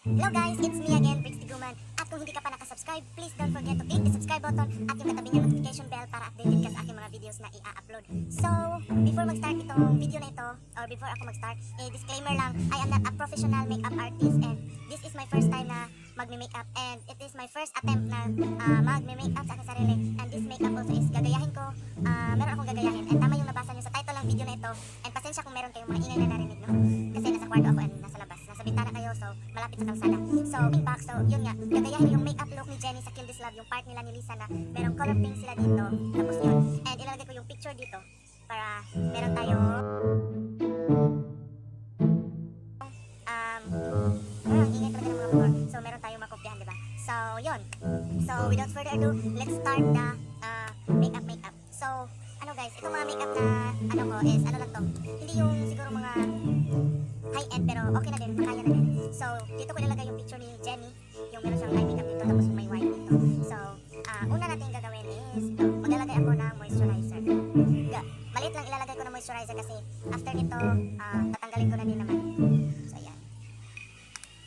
Hello guys, it's me again, Brix Tiguman. At kung hindi ka pa nakasubscribe, please don't forget to click the subscribe button at yung katabi ng notification bell para updated ka sa aking mga videos na i-upload. So, before mag-start itong video na ito, or before ako mag-start, disclaimer lang, I am not a professional makeup artist and this is my first time na magme-makeup and it is my first attempt na magme-makeup sa aking sarili. And this makeup also is gagayahin ko, meron akong gagayahin. And tama yung nabasa nyo sa title ng video na ito. And pasensya kung meron kayong mga ingay na narinig, no? Kasi nasa kwarto ako and nasa labas. Nasa bintana kayo, so malapit sa kalsada. So, in back, so yun nga, gagayahin yung makeup look ni Jenny sa Kill This Love, yung part nila ni Lisa na merong color pink sila dito. Tapos yun. And ilalagay ko yung picture dito para meron tayo ang ingay talaga ng mga motor. So, meron tayong makopyahan, diba? So, yun. So, without further ado, let's start the makeup. So, ano guys, itong mga makeup na ano ko is, ano lang to, hindi yung siguro mga high-end pero okay na din, makaya na din. So, dito ko nilagay yung picture ni Jenny, yung meron siyang eye makeup dito, tapos may white dito. So, una natin gagawin is, maglalagay ako ng moisturizer. Maliit lang ilalagay ko ng moisturizer kasi after nito, tatanggalin ko na din naman. So, ayan.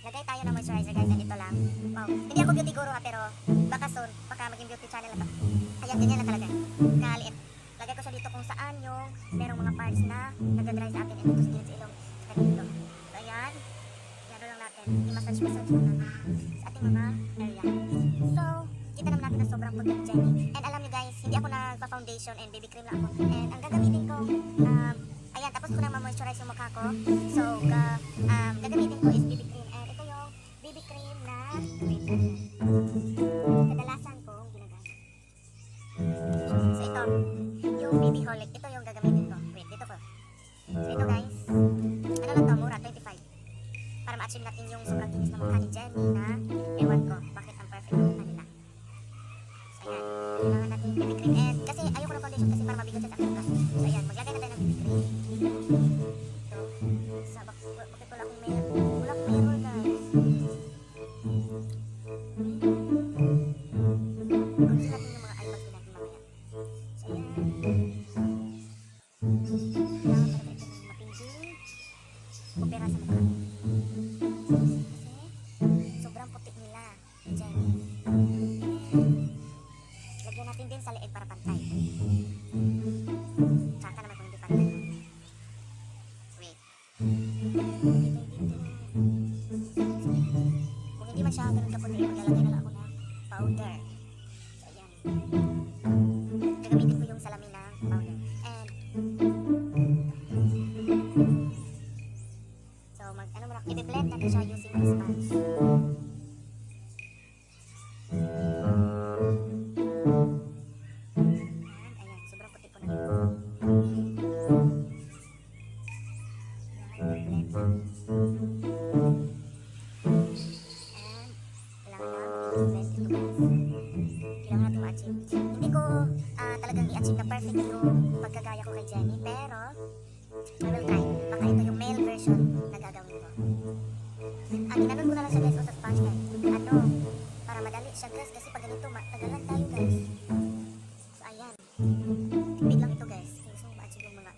Lagay tayo ng moisturizer guys, and ito lang. Wow, hindi ako beauty guru ha, pero baka soon, baka maging beauty channel na to. Ayan, ganyan lang talaga. Kaliit. Lagay ko siya dito kung saan yung merong mga parts na nagdadry sa atin. And ito sa gilid sa ilong. Sa dito. So, ayan. Yan lang natin. I-massage muna sa ating mga area. So, kita naman natin na sobrang puti ni Jenny. And alam nyo guys, hindi ako nagpa-foundation and baby cream lang ako. And ang gagamitin ko, ayan, tapos ko nang ma-moisturize yung mukha ko. So, gagamitin ko is baby cream. And ito yung baby cream na kadalasan kong ginagamit. So, ito, yung baby holic, ito yung gagamitin ko. Wait, dito ko. So, ito guys, ano lang to, mura, 25. Para ma-achieve natin yung sobrang kinis na mukha ni Jenny na ewan ko, bakit ang perfect ang mukha nila. So, ayan, kailangan natin yung baby cream. And kasi ayoko ng foundation kasi para mabigat siya sa aking mukha. So, ayan, maglagay na tayo ng baby cream. Ito, sa bakit wala akong mirror guys. Kung natin yung mga eye bags natin mamaya. So, ayan. Kailangan talaga ito ng mapinding opera sa mukha. Kasi sobrang puti nila. Jenny. Lagyan natin din sa leeg para pantay. Tsaka naman kung hindi pantay. Wait. Kung hindi man siya ganun kaputi, maglalagay na lang ako ng powder. So, ayan. Gagamitin ko yung salamin ng powder. And so, i-blend natin siya using this sponge. Ayan, sobrang puti ko na yun. Ayan, i-blend. And, kailangan na i-blend ito guys. Kailangan natin ma-achieve. Hindi ko talagang i-achieve na perfect yung pagkagaya ko kay Jenny, pero I will try. Baka ito yung male version na gagawin ko. Ginanon ko na lang siya guys sa sponge guys. Para madali siya guys kasi pag ganito matagalan tayo guys. So ayan. Tipid lang ito guys. Gusto mo ma-achieve yung mga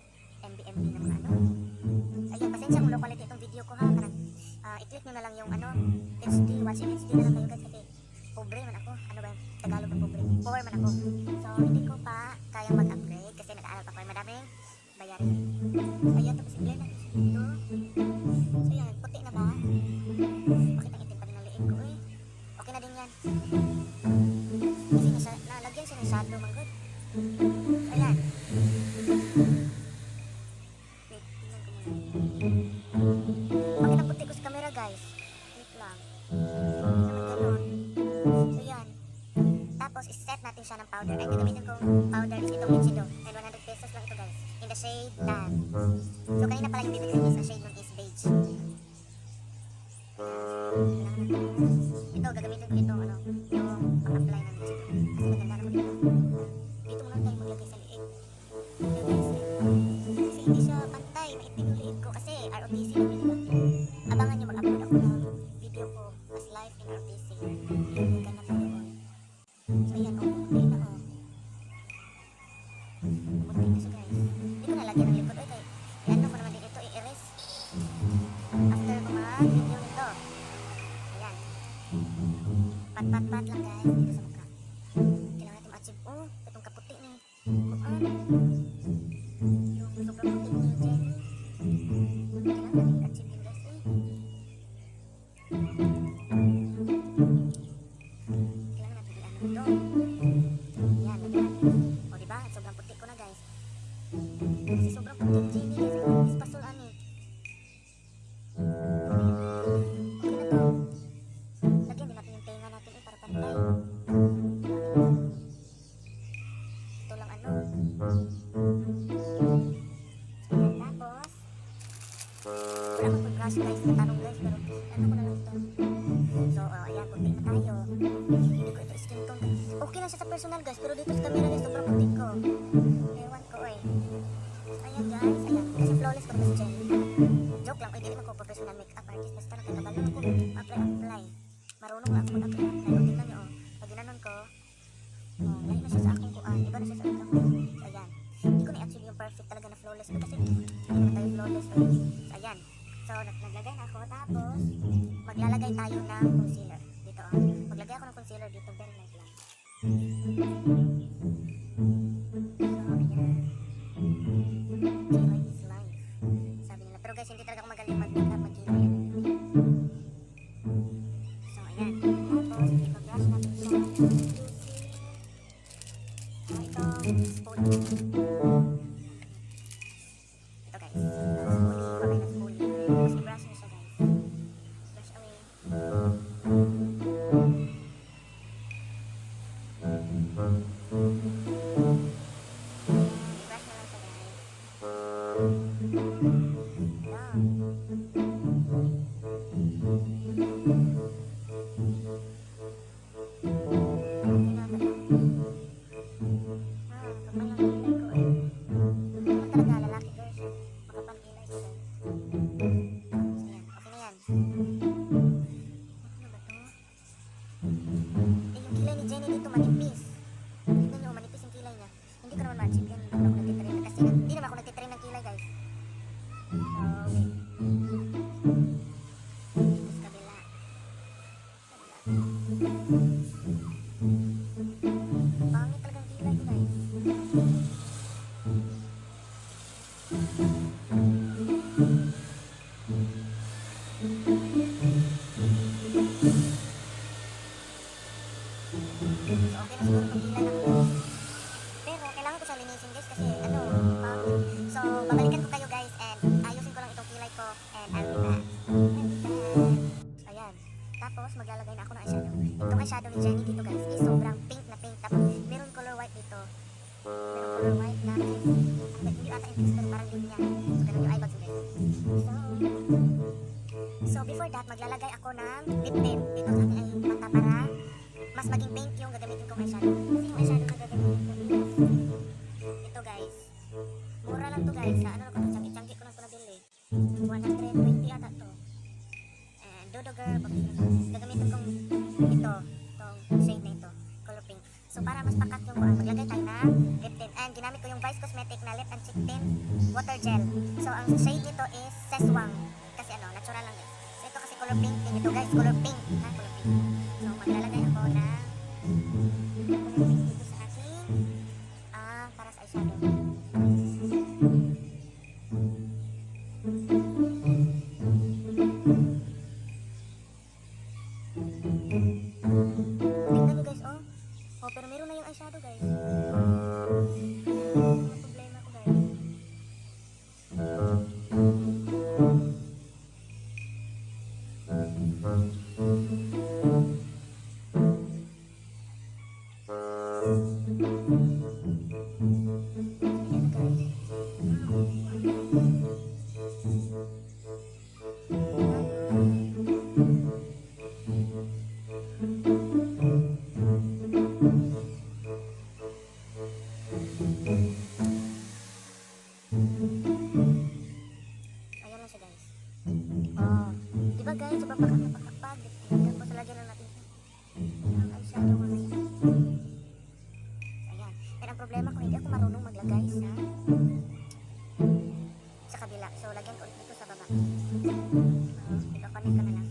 MB na mga ano. Ayan, pasensya kung low quality itong video ko ha. Parang i-click nyo na lang yung HD, watch in HD na lang kayo guys kasi pobre man ako. Ano ba yung Tagalog ng pobre? Poor man ako. So hindi ko pa kayang mag-upgrade kasi nag-aaral pa ko. Madaming bayarin. So ayan, tapos i-blend natin siya dito. So ayan, puti na ba? Bakit ang itim pa din ang liig ko eh? Okay na din yan. Kasi nalagyan siya ng shadow, man good. So ayan. Wait, tingnan ko muna. Bakit ang puti ko sa camera guys? Wait lang. Naman ganun. So yan. Tapos iset natin siya ng powder. Ay, gagamitin kong powder is itong Ichido. And 100 pesos lang ito guys. In the shade tan. So kanina pala yung bibigyan is ang shade nun is beige. Ito, gagamitin ko ito, yung pang-apply ng Ichido. Kasi maganda naman ito. Dito muna tayo maglagay sa liig. Kasi hindi siya pantay. Maitim yung liig ko. Kasi ROTC naman ito. Abangan nyo mag-upload ako ng video ko as live in ROTC. Yung ganap na doon. So ayan, puti na puti na siya guys. Hindi ko nalagyan ng likod. Okay, ano ko naman din ito, i-erase after ko mag-video nito. guys, dito sa mukha. Kailangan natin ma-achieve. Oh, itong kaputi ni Bukan. Yung sobrang puti ni Jenny. Kailangan natin i-achieve yun guys eh. Kailangan natin i-ano ito. Yan, lagyan natin. O diba, sobrang puti ko na guys. Kasi sobrang puti ni Jenny guys. Is pasulan eh. Okay na to. Lagyan din natin yung tenga natin eh para pantay. Ito lang ano. So yan, tapos wala akong pag-brush guys, natanong guys, pero ano ko na lang ito. So ayan, puti na tayo. Hindi ko ito skin tone. Okay lang siya sa personal guys, pero dito sa camera guys, sobrang puti ko. Ewan ko eh. Ayan guys, ayan. Kasi flawless ko si Jenny. Joke lang, hindi naman ko professional makeup artist. Basta nagkakabalo ako apply. Marunong lang ako mag-apply. Tingnan nyo, pag ginanon ko, lahi na siya sa akong kuan. Iba na siya sa akong kuan. So, ayan. Hindi ko na-achieve yung perfect talaga na flawless ko kasi hindi naman tayo flawless. So, ayan. So, naglagay na ako. Tapos, maglalagay tayo ng concealer. Dito, maglagay ako ng concealer dito. Very light lang. So, ayan. Kilay is life. Sabi nila. Pero guys, hindi talaga ako magaling mag-makeup, mag-kilay. So, ayan. Tapos, i-brush natin siya. Ito, spoon. Ito guys. Spoolie, mamay na spoolie. Tapos, i-brush na siya guys. Brush away. I-brush na lang siya guys. Pangit talagang kilay ko guys. So okay na siguro pag kilay ako guys. Pero kailangan ko siya linisin guys kasi ano, pangit. So babalikan ko kayo guys and ayusin ko lang itong kilay ko and I'll be back. Ayan. Tapos maglalagay na ako ng eyeshadow. Itong eyeshadow ni Jenny dito guys is sobrang pink na pink. Tapos meron color white dito. Meron color white na hindi ata yung pero parang linya. So ganun yung eyebags guys. So before that maglalagay ako ng lip tint dito sa aking ay mata para mas maging pink yung gagamitin kong eyeshadow. Kasi yung eyeshadow na gagamitin ko ito guys. Mura lang to guys. Sa ano na ko, changki ko lang ito nabili. 120 ata to. Dodo girl, gagamitin kong ito, itong shade na ito, color pink. So para mas pakat yung maglagay tayo na lip tint. And ginamit ko yung Vice Cosmetic na lip and cheek tint water gel. So ang shade nito is Seswang. Kasi ano, natural lang guys. So ito kasi color pink din ito guys, color pink. Ha, color pink. So maglalagay ako na color pink dito sa aking para sa eyeshadow. Tingnan nyo guys, oh. Oh, pero meron na yung eyeshadow guys. Ano problema ko guys? Ayan na guys. Ayan lang siya guys. Oh, diba guys, sobrang pakakapag. Tapos lagyan lang natin ang eyeshadow mamaya. Ayan. And ang problema ko, hindi ako marunong maglagay sa kabila. So lagyan ko ulit dito sa baba. Ikakonek ka na lang.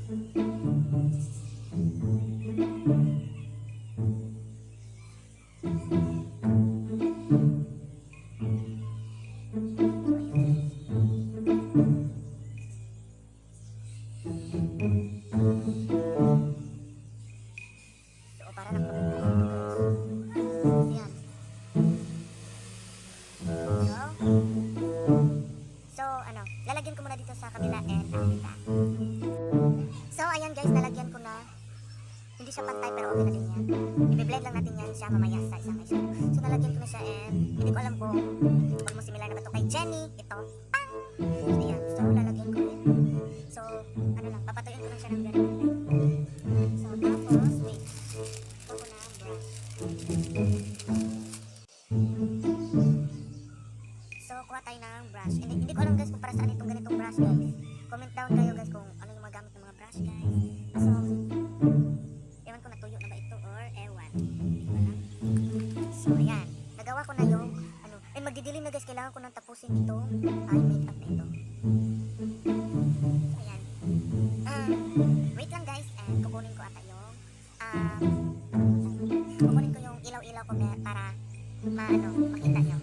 sa kabila and I'll be back. So, ayan guys, nalagyan ko na. Hindi siya pantay pero okay na din yan. I-blend lang natin yan siya mamaya sa isang eyeshadow. So, nalagyan ko na siya and hindi ko alam kung almost similar na ba ito kay Jenny. Ito, pang! So, ayan. So, lalagyan ko rin. So, ano lang, papatuyin ko lang siya ng ganun. So, tapos, wait. Ito ko na brush. So, kuha tayo ng brush. Hindi ko alam guys kung para saan itong ganitong brush guys. Comment down kayo guys kung ano yung mga gamit ng mga brush guys. So, ewan ko natuyo na ba ito or ewan. So, ayan. Nagawa ko na yung, ano, magdidilim na guys. Kailangan ko nang tapusin itong eye makeup na ito. So, ayan. Wait lang guys. And kukunin ko ata yung, kukunin ko yung ilaw-ilaw ko para makita nyo.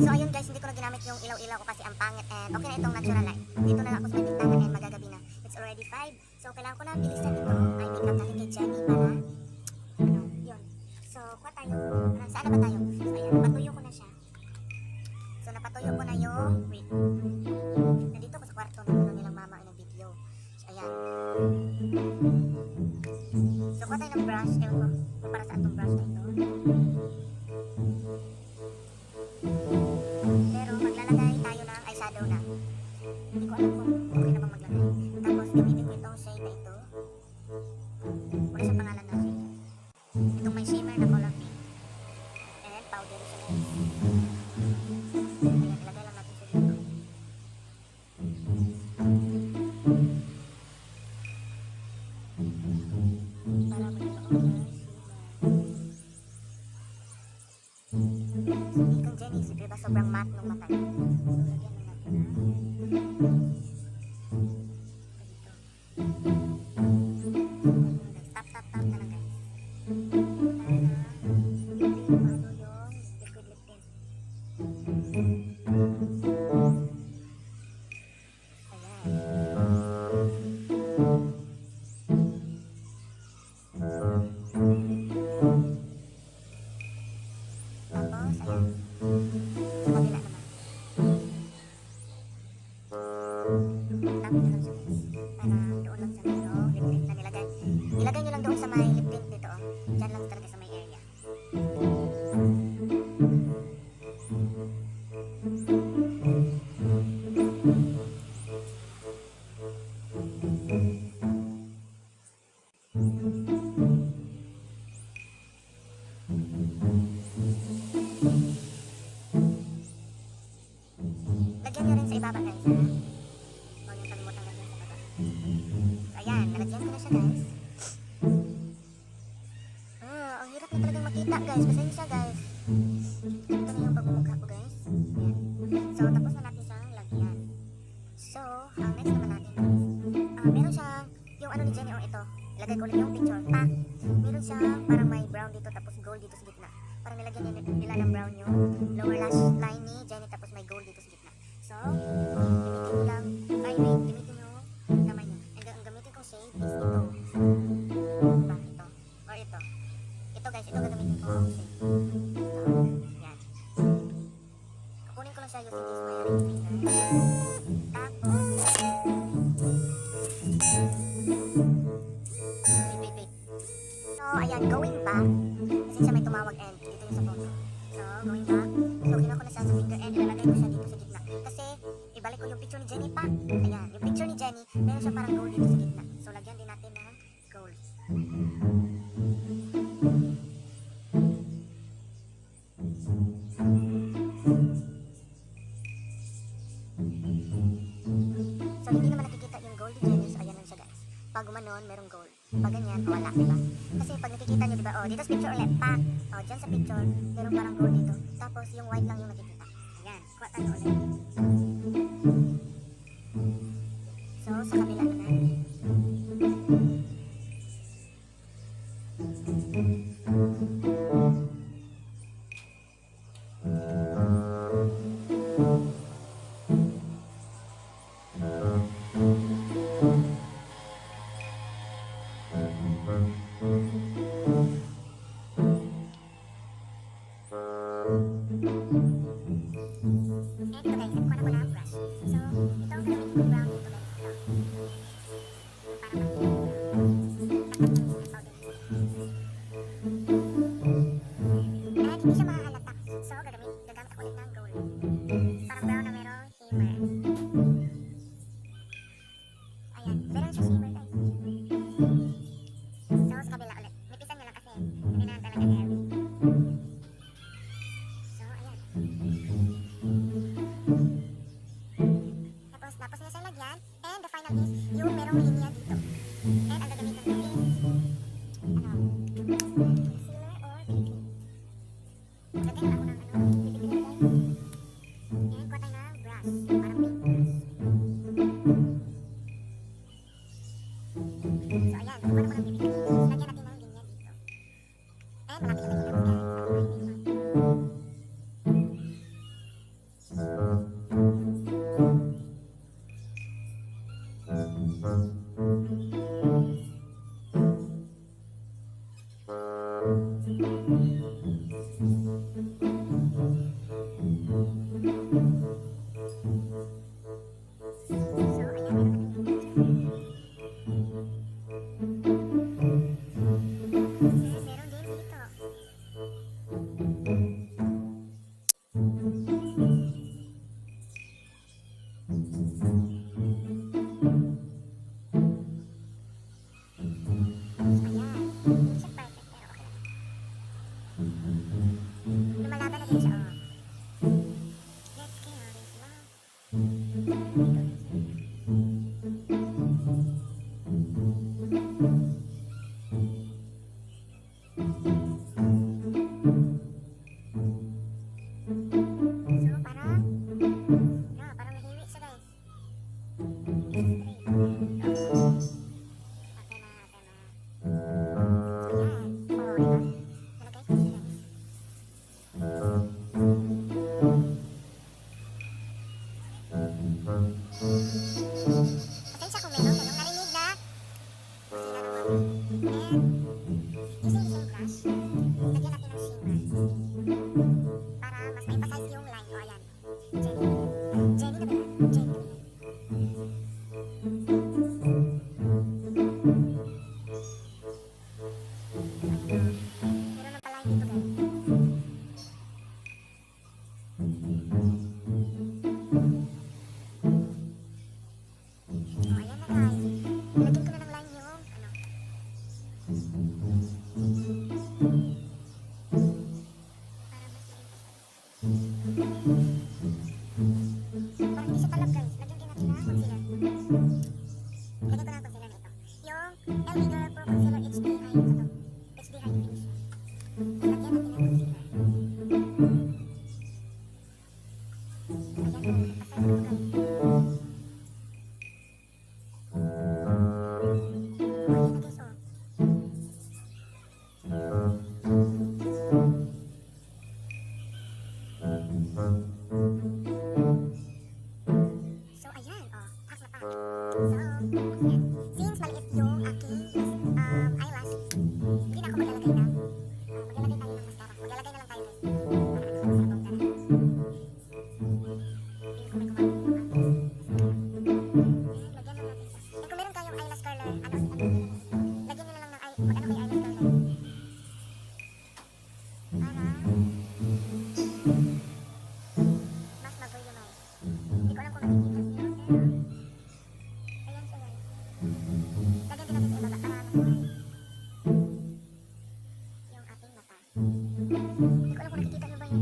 So, ayun guys, hindi ko na ginamit yung ilaw-ilaw ko kasi ang pangit and okay na itong natural light. Dito na lang ako sa may bintana and magagabi na. It's already 5. So, kailangan ko na bilisan ito ay makeup natin kay Jenny para, yun. So, kuha tayo. Saan na ba tayo? So, ayan, napatuyo ko na siya. So, napatuyo ko na yung, wait. Nandito ko sa kwarto na nilang mama ay nag-video. So, ayan. So, kuha tayo ng brush. Ewan ko kung para saan itong brush na ito. Pero maglalagay tayo ng eyeshadow na. Hindi ko alam kung okay na bang maglagay. Tapos gamitin ko itong shade na ito. Wala siyang pangalan na shade. Itong may shimmer na color pink. And powder siya guys. Ayan, ilagay lang natin siya dito. Para magkaroon na ikang Jenny, diba sobrang matte nung mata niya. So, lagyan na natin tap na lang guys. Para hindi maano yung liquid lip tint. Tapos, ayan. Sa kabila naman. Tapos na lang siya guys. Para doon lang sa may lip tint na nilagay. Ilagay nyo lang doon sa may lip tint dito. Diyan lang talaga sa may area. Lagyan nyo rin sa ibaba guys ha. Huwag yung kalimutan lagyan sa baba. So ayan, nalagyan ko na siya guys. Ang hirap na talagang makita guys. Pasensya guys. Ito na yung pagmumukha ko guys. Ayan. So tapos na natin siyang lagyan. So, ang next naman natin guys. Meron siyang yung ano ni Jenny ito. Ilagay ko ulit yung picture. Meron siyang parang may brown dito tapos gold dito sa gitna. Parang nilagyan nila ng brown yung lower lash line ni Jenny tapos may gold dito sa gitna. So, gamitin nyo lang, gamitin nyo kamay nyo. Ang gamitin kong shade is ito. Diba? Ito. Or ito. Ito guys, ito gagamitin kong shade. Ito. Yan. Kukunin ko lang siya using this my ring finger. Tapos, wait. So, ayan, going back. Kasi siya may tumawag and dito yung sa phone. So, going back. So, kinuha ko na siya sa finger and ilalagay ko siya dito sa gitna. Kasi, ibalik ko yung picture ni Jenny pa. Ayan, yung picture ni Jenny, meron siya parang gold dito sa gitna. So, lagyan din natin ng gold. So, hindi naman nakikita yung gold ni Jenny. So, ayan lang siya guys. Pag gumanon, merong gold. Pag ganyan, wala, diba? Kasi pag nakikita nyo, diba? Dito sa picture ulit, dyan sa picture, merong parang gold dito. Tapos, yung white lang yung nakikita. Ayan, kuha tayo ulit. So, sa kabila naman. Ito guys, kuha na ko na ang brush. So, ito ang gagamitin ko Meron siya shimmer guys. So, sa kabila ulit. Nipisan nyo lang kasi hindi na talaga heavy. So, ayan. Tapos nyo siya lagyan. And the final is yung merong linya dito. And ang gagamitan ko is concealer or BB. Lagyan ako ng BB cream guys. And kuha tayo ng brush. Parang paint brush. So ayan, kuha ko ng BB cream. Lagyan natin ng linya dito. And malapit na lagyan guys. Lumalaban na din siya, oh. Let's get out of love. So, parang mahiwi siya, guys. Straight. Okay na. Ayan. Oh, diba? Nalagay ko siya, guys. Pasensya kung meron ganong narinig na sila ng mami. And using the same brush, lagyan natin ng shimmer para mas ma-emphasize yung line. O ayan, Jenny na ba yan? Jenny. Meron ng pa-line dito guys. Lagyan ko na ng line yung para hindi siya talab guys. Lagyan din natin ng concealer. Lagyan ko na ng concealer na ito. Yung LV Girl Pro Concealer HD High HD High Finish. Lagyan natin ng concealer. Ayan o. Pasay ko guys. So, ayan, oh, pack na pack. So, ayan. Since maliit yung aking eyelash, hindi na ako maglalagay ng mascara. Maglalagay na lang tayo guys. Para ano sa bongga na. Hindi ko may kumamit ng lagyan na natin siya. And kung meron kayong eyelash curler, lagyan nyo na lang ng eyelash curler. Para mas mag-volumize. Hindi ko alam kung nakikita nyo, pero ayan siya guys. Lagyan din natin sa ibaba para mas yung ating mata. Hindi ko alam kung nakikita nyo ba yun.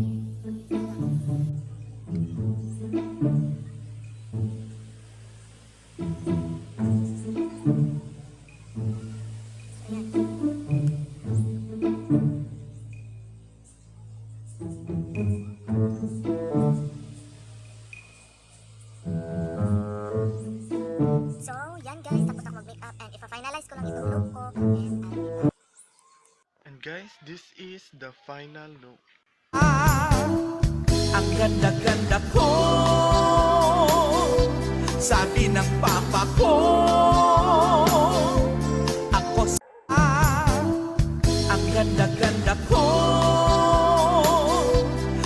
So, yan guys, tapos ako mag-makeup and ipa-finalize ko lang itong look ko and I'll be back. And guys, this is the final look. Ang ganda-ganda ko, sabi ng papa ko. Ako ang ganda-ganda ko,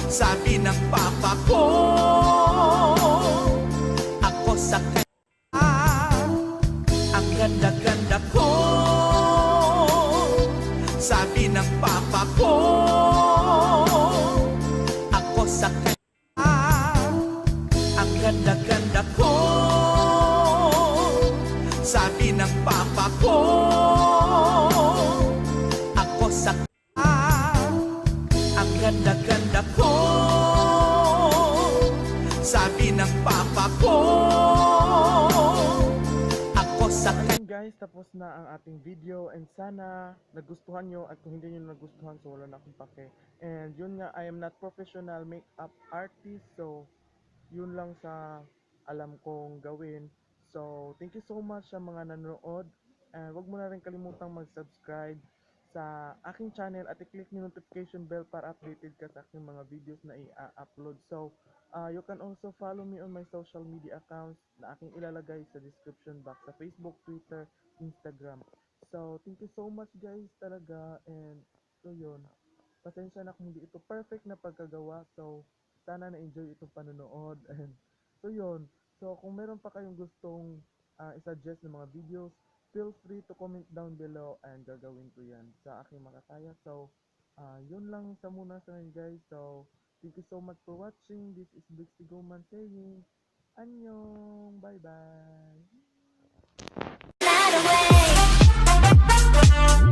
sabi ng papa ko. Ako sa ang ganda-ganda ko, sabi ng papa ko. Ako sa ang ganda-ganda ko, Sabi ng papa ko, ako sa ang ganda-ganda ko. Sabi ng papa ko, ako sa Ayun guys, tapos na ang ating video and sana nagustuhan nyo at kung hindi nyo nagustuhan so wala na akong pake. And yun nga, I am not professional makeup artist so yun lang sa alam kong gawin. So thank you so much sa mga nanonood and wag mo na rin kalimutang mag-subscribe sa aking channel at i-click yung notification bell para updated ka sa aking mga videos na i-upload. So you can also follow me on my social media accounts na aking ilalagay sa description box sa Facebook, Twitter, Instagram. So thank you so much guys talaga and so yun. Pasensya na kung hindi ito perfect na pagkagawa. So sana na-enjoy itong panonood and so yun. So kung meron pa kayong gustong i-suggest ng mga videos, feel free to comment down below and gagawin ko yan sa aking makakaya. So yun lang sa muna sa ngayon guys. So thank you so much for watching. This is Brixie Goman saying annyeong, bye bye. That way.